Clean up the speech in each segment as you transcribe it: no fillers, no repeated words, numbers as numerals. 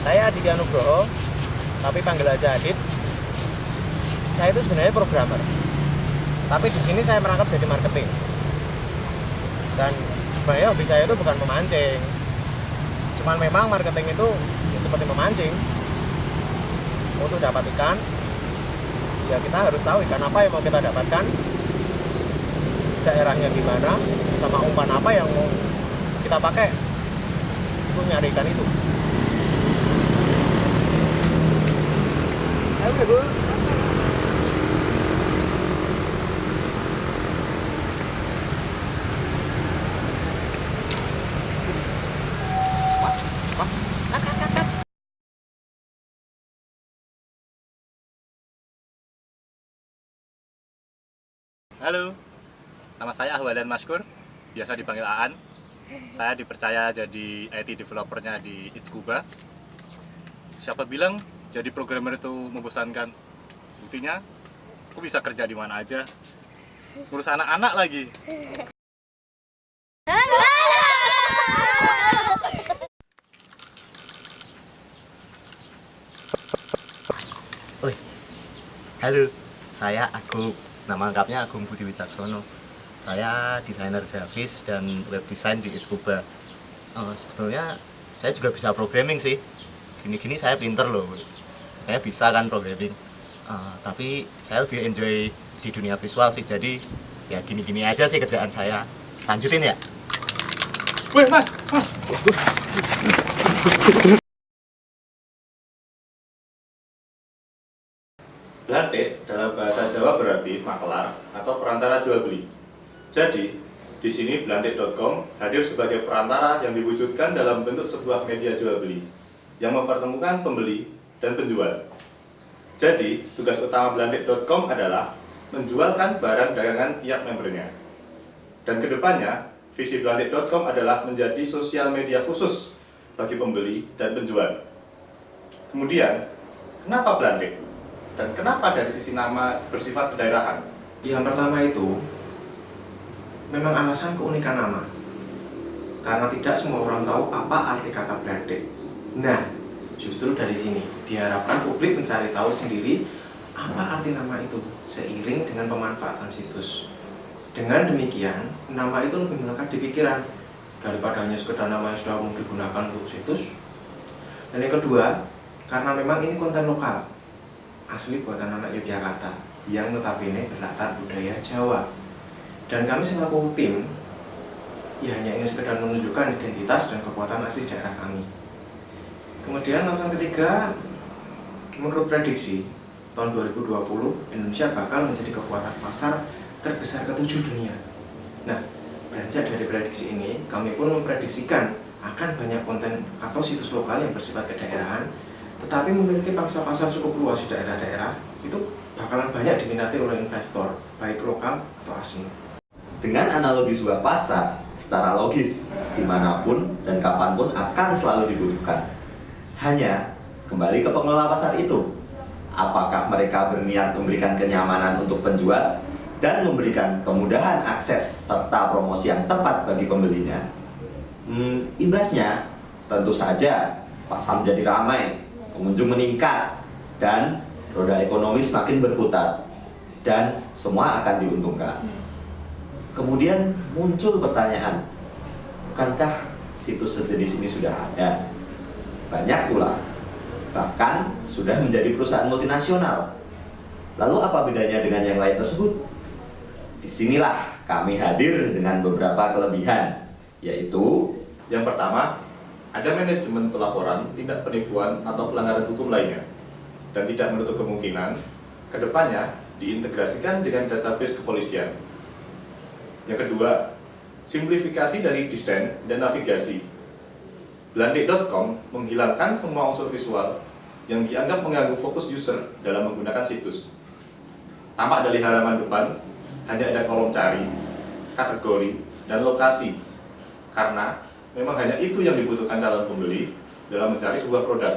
Saya Aditya Nugroho, tapi panggil aja Adit. Saya itu sebenarnya programmer, tapi di sini saya merangkap jadi marketing. Dan sebenarnya hobi saya itu bukan memancing, cuman memang marketing itu ya seperti memancing. Untuk dapat ikan, ya kita harus tahu ikan apa yang mau kita dapatkan, daerahnya gimana, sama umpan apa yang mau kita pakai untuk nyari ikan itu. Halo, nama saya Ahwadan Maskur, biasa dipanggil Aan. Saya dipercaya jadi IT developernya di Itskuba. Siapa bilang jadi programmer itu membosankan? Buktinya, aku bisa kerja di mana aja, ngurus anak-anak lagi. Oi, halo, saya Agung. Nama lengkapnya Agung Budi Wicaksono. Saya desainer grafis dan web design di Itskuba. Sebetulnya saya juga bisa programming sih. Gini-gini saya pinter loh. Saya bisa kan programming. Tapi saya lebih enjoy di dunia visual sih. Jadi ya gini-gini aja sih kerjaan saya. Lanjutin ya. Weh mas. Blantik dalam bahasa Jawa berarti makelar atau perantara jual beli. Jadi, di sini blantik.com hadir sebagai perantara yang diwujudkan dalam bentuk sebuah media jual beli yang mempertemukan pembeli dan penjual. Jadi, tugas utama blantik.com adalah menjualkan barang dagangan tiap membernya. Dan kedepannya, visi blantik.com adalah menjadi sosial media khusus bagi pembeli dan penjual. Kemudian, kenapa Blantik? Dan kenapa dari sisi nama bersifat kedaerahan? Yang pertama itu memang alasan keunikan nama, karena tidak semua orang tahu apa arti kata Blantik. Nah, justru dari sini diharapkan publik mencari tahu sendiri apa arti nama itu seiring dengan pemanfaatan situs. Dengan demikian, nama itu lebih melekat di pikiran daripada hanya sekedar nama yang sudah umum digunakan untuk situs. Dan yang kedua, karena memang ini konten lokal asli buatan anak Yogyakarta yang notabene berlatar budaya Jawa. Dan kami selaku tim ya hanya ingin sekedar menunjukkan identitas dan kekuatan asli daerah kami. Kemudian alasan ketiga, menurut prediksi tahun 2020 Indonesia bakal menjadi kekuatan pasar terbesar ke-7 dunia. Nah, beranjak dari prediksi ini, kami pun memprediksikan akan banyak konten atau situs lokal yang bersifat kedaerahan, tetapi memiliki pangsa pasar cukup luas di daerah-daerah, itu bakalan banyak diminati oleh investor, baik lokal atau asing. Dengan analogi sebuah pasar, secara logis, dimanapun dan kapanpun akan selalu dibutuhkan. Hanya, kembali ke pengelola pasar itu. Apakah mereka berniat memberikan kenyamanan untuk penjual dan memberikan kemudahan akses serta promosi yang tepat bagi pembelinya? Imbasnya, tentu saja pasar menjadi ramai, pengunjung meningkat, dan roda ekonomi semakin berputar, dan semua akan diuntungkan. Kemudian muncul pertanyaan, bukankah situs sejenis ini sudah ada? Banyak pula, bahkan sudah menjadi perusahaan multinasional. Lalu apa bedanya dengan yang lain tersebut? Disinilah kami hadir dengan beberapa kelebihan, yaitu Yang pertama, ada manajemen pelaporan, tindak penipuan atau pelanggaran hukum lainnya, dan tidak menutup kemungkinan kedepannya diintegrasikan dengan database kepolisian. Yang kedua, simplifikasi dari desain dan navigasi. Blantik.com menghilangkan semua unsur visual yang dianggap mengganggu fokus user dalam menggunakan situs. Tampak dari halaman depan, hanya ada kolom cari, kategori, dan lokasi, karena memang hanya itu yang dibutuhkan calon pembeli dalam mencari sebuah produk.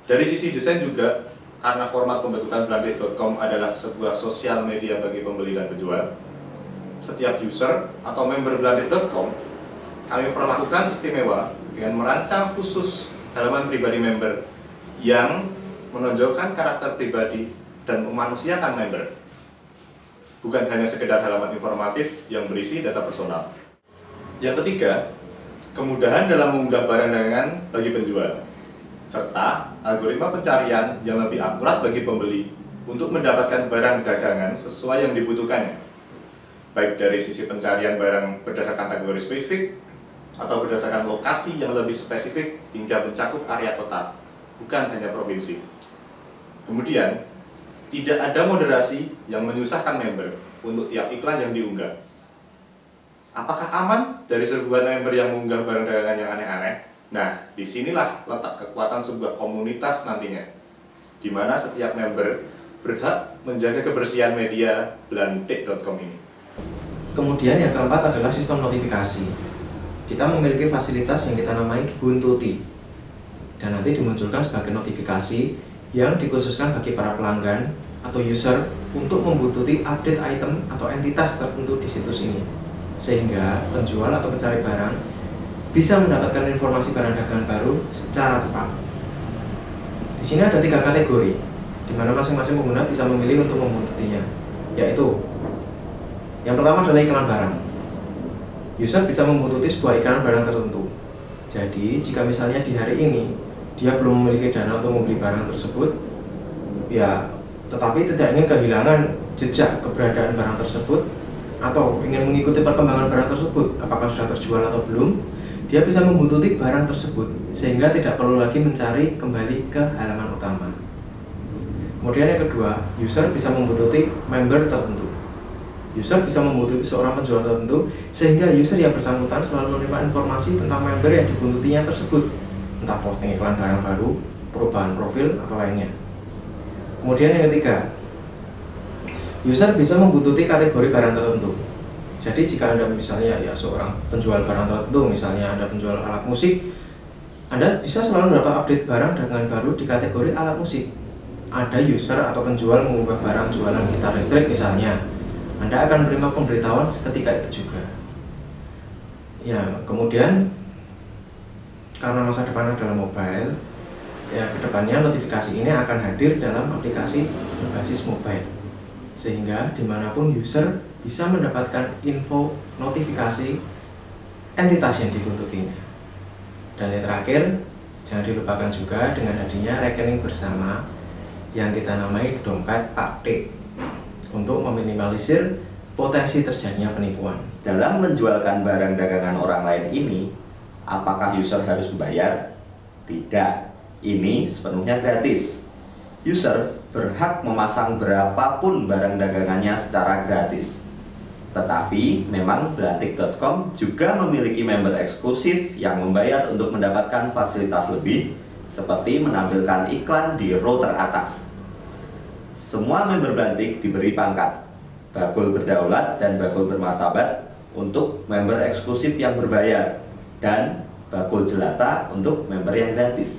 Dari sisi desain juga, karena format pembentukan Blantik.com adalah sebuah sosial media bagi pembeli dan penjual, setiap user atau member Blantik.com kami perlakukan istimewa dengan merancang khusus halaman pribadi member yang menonjolkan karakter pribadi dan memanusiakan member, bukan hanya sekedar halaman informatif yang berisi data personal. Yang ketiga, kemudahan dalam mengunggah barang dagangan bagi penjual, serta algoritma pencarian yang lebih akurat bagi pembeli untuk mendapatkan barang dagangan sesuai yang dibutuhkannya, baik dari sisi pencarian barang berdasarkan kategori spesifik atau berdasarkan lokasi yang lebih spesifik hingga mencakup area kota, bukan hanya provinsi. Kemudian, tidak ada moderasi yang menyusahkan member untuk tiap iklan yang diunggah. Apakah aman dari serbuan member yang mengunggah barang dagangan yang aneh-aneh? Nah, disinilah letak kekuatan sebuah komunitas nantinya, di mana setiap member berhak menjaga kebersihan media blantik.com ini. Kemudian yang keempat adalah sistem notifikasi. Kita memiliki fasilitas yang kita namai buntuti, dan nanti dimunculkan sebagai notifikasi yang dikhususkan bagi para pelanggan atau user untuk membuntuti update item atau entitas tertentu di situs ini, sehingga penjual atau pencari barang bisa mendapatkan informasi barang dagangan baru secara cepat. Di sini ada 3 kategori, di mana masing-masing pengguna bisa memilih untuk membuntutinya, yaitu yang pertama adalah iklan barang. User bisa membuntuti sebuah iklan barang tertentu. Jadi, jika misalnya di hari ini dia belum memiliki dana untuk membeli barang tersebut, ya, tetapi tidak ingin kehilangan jejak keberadaan barang tersebut atau ingin mengikuti perkembangan barang tersebut, apakah sudah terjual atau belum, dia bisa membuntuti barang tersebut sehingga tidak perlu lagi mencari kembali ke halaman utama. Kemudian yang kedua, user bisa membuntuti member tertentu. User bisa membuntuti seorang penjual tertentu sehingga user yang bersangkutan selalu menerima informasi tentang member yang dibuntutinya tersebut, entah posting iklan barang baru, perubahan profil, atau lainnya. Kemudian yang ketiga, user bisa membuntuti kategori barang tertentu. Jadi jika Anda misalnya seorang penjual barang tertentu, misalnya Anda penjual alat musik, Anda bisa selalu mendapat update barang dagangan baru di kategori alat musik. Ada user atau penjual mengunggah barang jualan gitar listrik misalnya, Anda akan menerima pemberitahuan seketika itu juga. Ya, kemudian karena masa depan adalah mobile, ya kedepannya notifikasi ini akan hadir dalam aplikasi berbasis mobile, sehingga dimanapun user bisa mendapatkan info notifikasi entitas yang dibuntutinya. Dan yang terakhir, jangan dilupakan juga dengan adanya rekening bersama yang kita namai dompet Pak T, untuk meminimalisir potensi terjadinya penipuan. Dalam menjualkan barang dagangan orang lain ini, apakah user harus membayar? Tidak, ini sepenuhnya gratis. User berhak memasang berapapun barang dagangannya secara gratis. Tetapi memang blantik.com juga memiliki member eksklusif yang membayar untuk mendapatkan fasilitas lebih, seperti menampilkan iklan di row teratas. Semua member Blantik diberi pangkat bakul berdaulat dan bakul bermartabat untuk member eksklusif yang berbayar, dan bakul jelata untuk member yang gratis.